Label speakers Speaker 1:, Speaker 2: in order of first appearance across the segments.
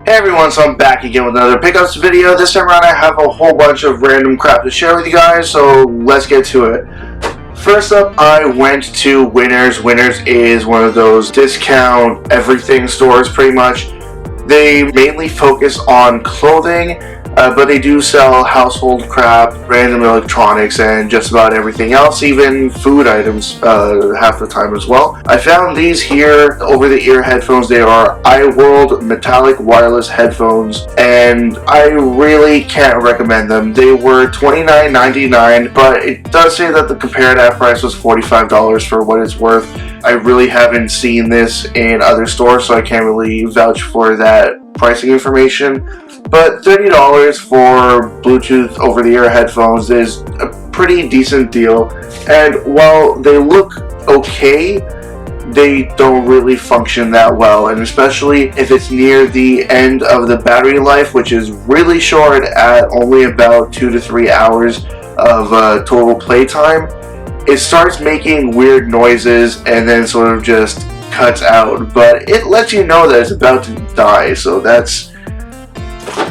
Speaker 1: Hey everyone, so I'm back again with another pickups video. This time around I have a whole bunch of random crap to share with you guys, so let's get to it. First up, I went to Winners. Winners is one of those discount everything stores pretty much. They mainly focus on clothing, but they do sell household crap, random electronics, and just about everything else, even food items half the time as well. I found these here over-the-ear headphones. They are iWorld metallic wireless headphones, and I really can't recommend them. They were $29.99, but it does say that the comparative price was $45 for what it's worth. I really haven't seen this in other stores, so I can't really vouch for that pricing information. But $30 for Bluetooth over-the-ear headphones is a pretty decent deal. And while they look okay, they don't really function that well. And especially if it's near the end of the battery life, which is really short at only about 2 to 3 hours of total playtime, it starts making weird noises and then sort of just cuts out. But it lets you know that it's about to die, so that's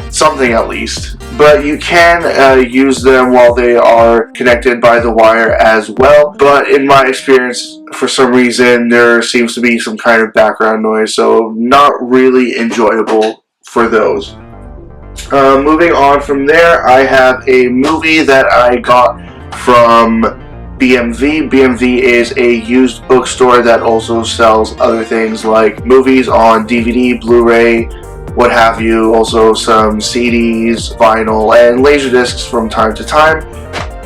Speaker 1: something at least. But you can use them while they are connected by the wire as well. But in my experience, for some reason, there seems to be some kind of background noise, so not really enjoyable for those. Moving on from there, I have a movie that I got from BMV. BMV is a used bookstore that also sells other things like movies on DVD, Blu-ray, what have you, also some CDs, vinyl, and laserdiscs from time to time.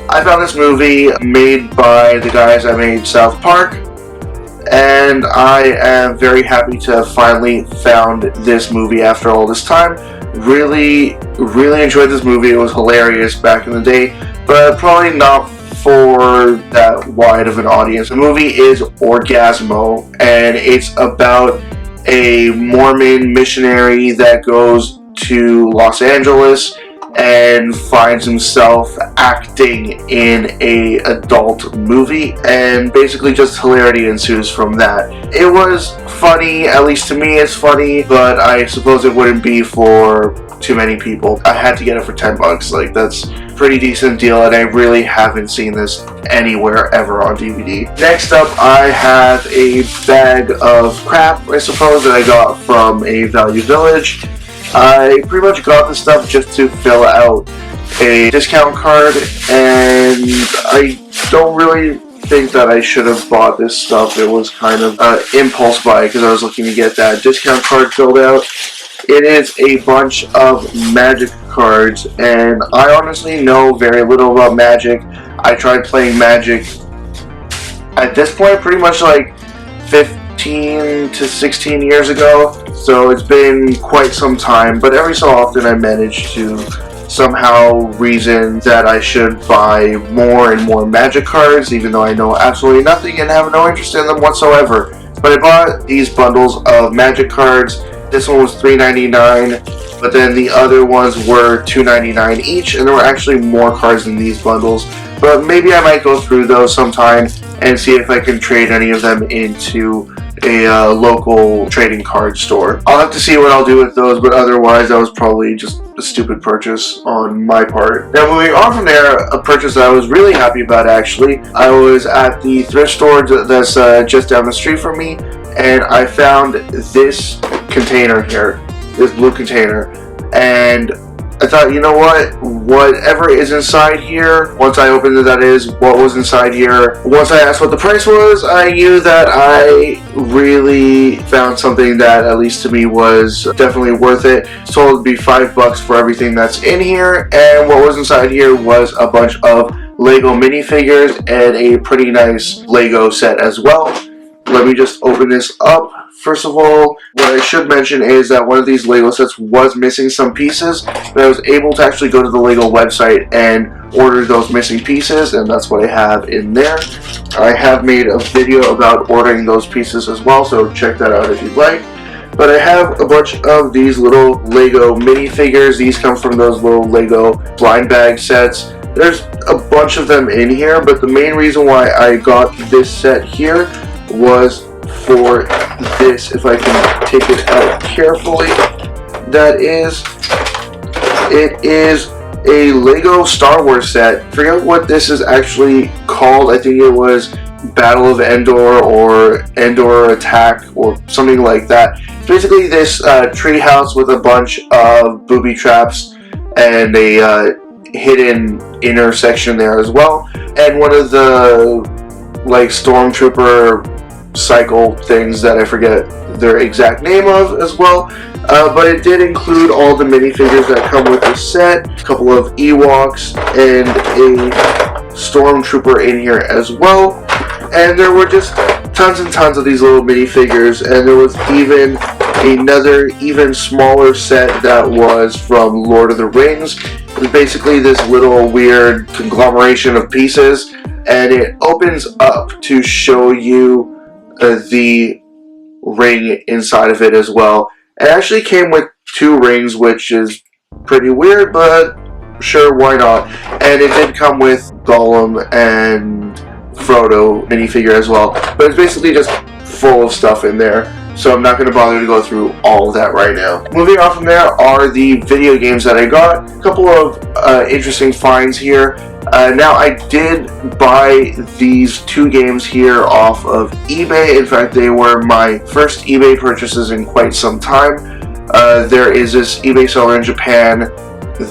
Speaker 1: I found this movie made by the guys that made South Park, and I am very happy to have finally found this movie after all this time. Really enjoyed this movie. It was hilarious back in the day, but probably not for that wide of an audience. The movie is Orgasmo, and it's about a Mormon missionary that goes to Los Angeles and finds himself acting in a adult movie, and basically just hilarity ensues from that. It was funny, at least to me it's funny, but I suppose it wouldn't be for too many people. I had to get it for 10 bucks. Like, that's a pretty decent deal, and I really haven't seen this anywhere ever on DVD. Next up, I have a bag of crap, I suppose, that I got from a Value Village. I pretty much got this stuff just to fill out a discount card, and I don't really think that I should have bought this stuff. It was kind of an impulse buy because I was looking to get that discount card filled out. It is a bunch of Magic cards, and I honestly know very little about Magic. I tried playing Magic at this point pretty much like 15 to 16 years ago, so it's been quite some time, but every so often I manage to somehow reason that I should buy more and more Magic cards, even though I know absolutely nothing and have no interest in them whatsoever. But I bought these bundles of Magic cards. This one was $3.99, but then the other ones were $2.99 each, and there were actually more cards in these bundles. But maybe I might go through those sometime and see if I can trade any of them into a local trading card store. I'll have to see what I'll do with those, but otherwise that was probably just a stupid purchase on my part. Now moving on from there, a purchase that I was really happy about actually. I was at the thrift store that's just down the street from me, and I found this container here, this blue container, and I thought, you know what, whatever is inside here, once I opened it, that is, what was inside here, once I asked what the price was, I knew that I really found something that, at least to me, was definitely worth it. So it would be $5 for everything that's in here, and what was inside here was a bunch of Lego minifigures and a pretty nice Lego set as well. Let me just open this up. First of all, what I should mention is that one of these Lego sets was missing some pieces, but I was able to actually go to the Lego website and order those missing pieces, and that's what I have in there. I have made a video about ordering those pieces as well, so check that out if you'd like. But I have a bunch of these little Lego minifigures. These come from those little Lego blind bag sets. There's a bunch of them in here, but the main reason why I got this set here was for this. If I can take it out carefully, that is. It is a Lego Star Wars set. I forget what this is actually called. I think it was Battle of Endor or Endor Attack or something like that. It's basically this treehouse with a bunch of booby traps and a hidden intersection there as well. And one of the like stormtrooper cycle things that I forget their exact name of as well. But it did include all the minifigures that come with the set, a couple of Ewoks, and a stormtrooper in here as well. And there were just tons and tons of these little minifigures, and there was even another even smaller set that was from Lord of the Rings. It was basically this little weird conglomeration of pieces, and it opens up to show you the ring inside of it as well. It actually came with 2 rings, which is pretty weird, but sure, why not? And it did come with Gollum and Frodo minifigure as well, but it's basically just full of stuff in there, so I'm not going to bother to go through all of that right now. Moving on from there are the video games that I got. A couple of interesting finds here. Now, I did buy these 2 games here off of eBay. In fact, they were my first eBay purchases in quite some time. There is this eBay seller in Japan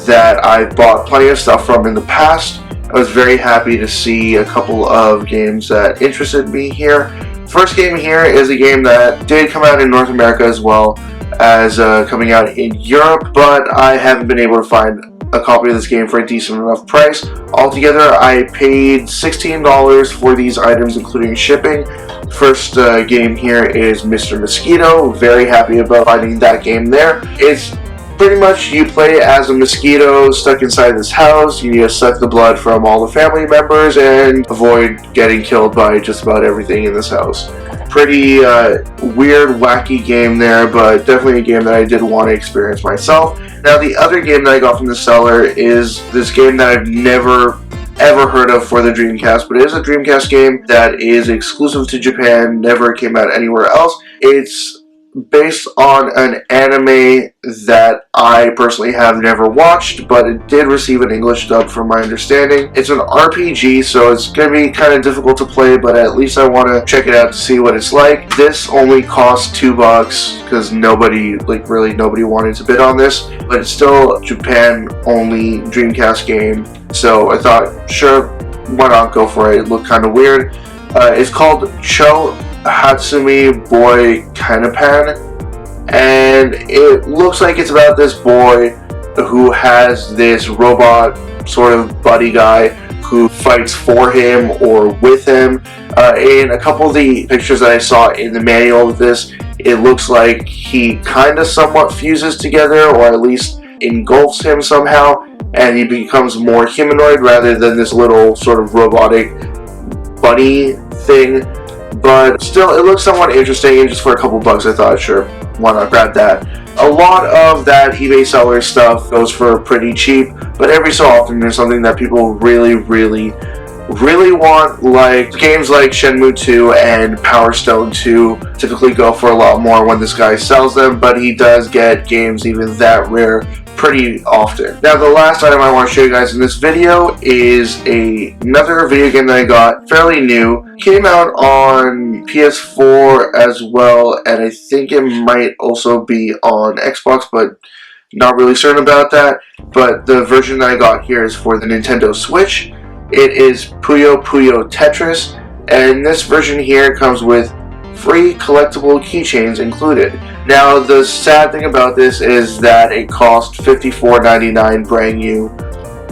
Speaker 1: that I bought plenty of stuff from in the past. I was very happy to see a couple of games that interested me here. First game here is a game that did come out in North America as well as coming out in Europe, but I haven't been able to find a copy of this game for a decent enough price. Altogether, I paid $16 for these items, including shipping. First game here is Mr. Mosquito. Very happy about finding that game there. It's pretty much you play as a mosquito stuck inside this house. You need to suck the blood from all the family members and avoid getting killed by just about everything in this house. Pretty weird, wacky game there, but definitely a game that I did want to experience myself. Now, the other game that I got from the seller is this game that I've never ever heard of for the Dreamcast, but it is a Dreamcast game that is exclusive to Japan, never came out anywhere else. It's based on an anime that I personally have never watched, but it did receive an English dub from my understanding. It's an RPG, so it's going to be kind of difficult to play, but at least I want to check it out to see what it's like. This only costs $2 because nobody wanted to bid on this, but it's still a Japan only Dreamcast game, so I thought, sure, why not go for it? It looked kind of weird. It's called Cho Hatsumi Boy Kanapan, and it looks like it's about this boy who has this robot sort of buddy guy who fights for him or with him. In a couple of the pictures that I saw in the manual of this, it looks like he kind of somewhat fuses together, or at least engulfs him somehow, and he becomes more humanoid rather than this little sort of robotic bunny thing. But still, it looks somewhat interesting, and just for a couple bucks, I thought, sure, why not grab that. A lot of that eBay seller stuff goes for pretty cheap, but every so often there's something that people really want, like games like Shenmue 2 and Power Stone 2 typically go for a lot more when this guy sells them, but he does get games even that rare pretty often. Now, the last item I want to show you guys in this video is another video game that I got, fairly new. Came out on PS4 as well, and I think it might also be on Xbox, but not really certain about that. But the version that I got here is for the Nintendo Switch. It is Puyo Puyo Tetris, and this version here comes with free collectible keychains included. Now, the sad thing about this is that it cost $54.99 brand new,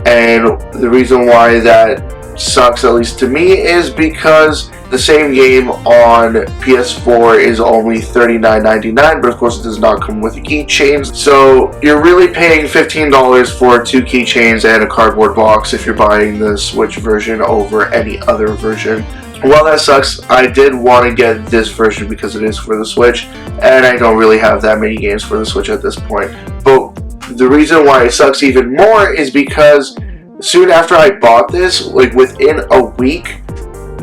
Speaker 1: and the reason why that sucks, at least to me, is because the same game on PS4 is only $39.99, but of course it does not come with the keychains, so you're really paying $15 for 2 keychains and a cardboard box if you're buying the Switch version over any other version. While that sucks, I did want to get this version because it is for the Switch, and I don't really have that many games for the Switch at this point. But the reason why it sucks even more is because soon after I bought this, like within a week,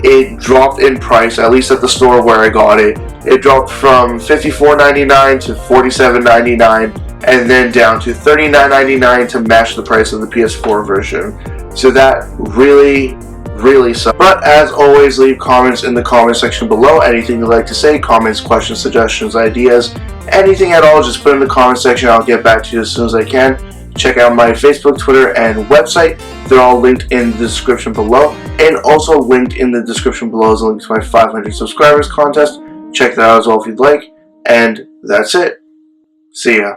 Speaker 1: it dropped in price, at least at the store where I got it. It dropped from $54.99 to $47.99, and then down to $39.99 to match the price of the PS4 version. So that really sucks. But as always, leave comments in the comment section below. Anything you'd like to say, comments, questions, suggestions, ideas, anything at all, just put in the comment section. I'll get back to you as soon as I can. Check out my Facebook, Twitter, and website. They're all linked in the description below. And also linked in the description below is a link to my 500 subscribers contest. Check that out as well if you'd like. And that's it. See ya.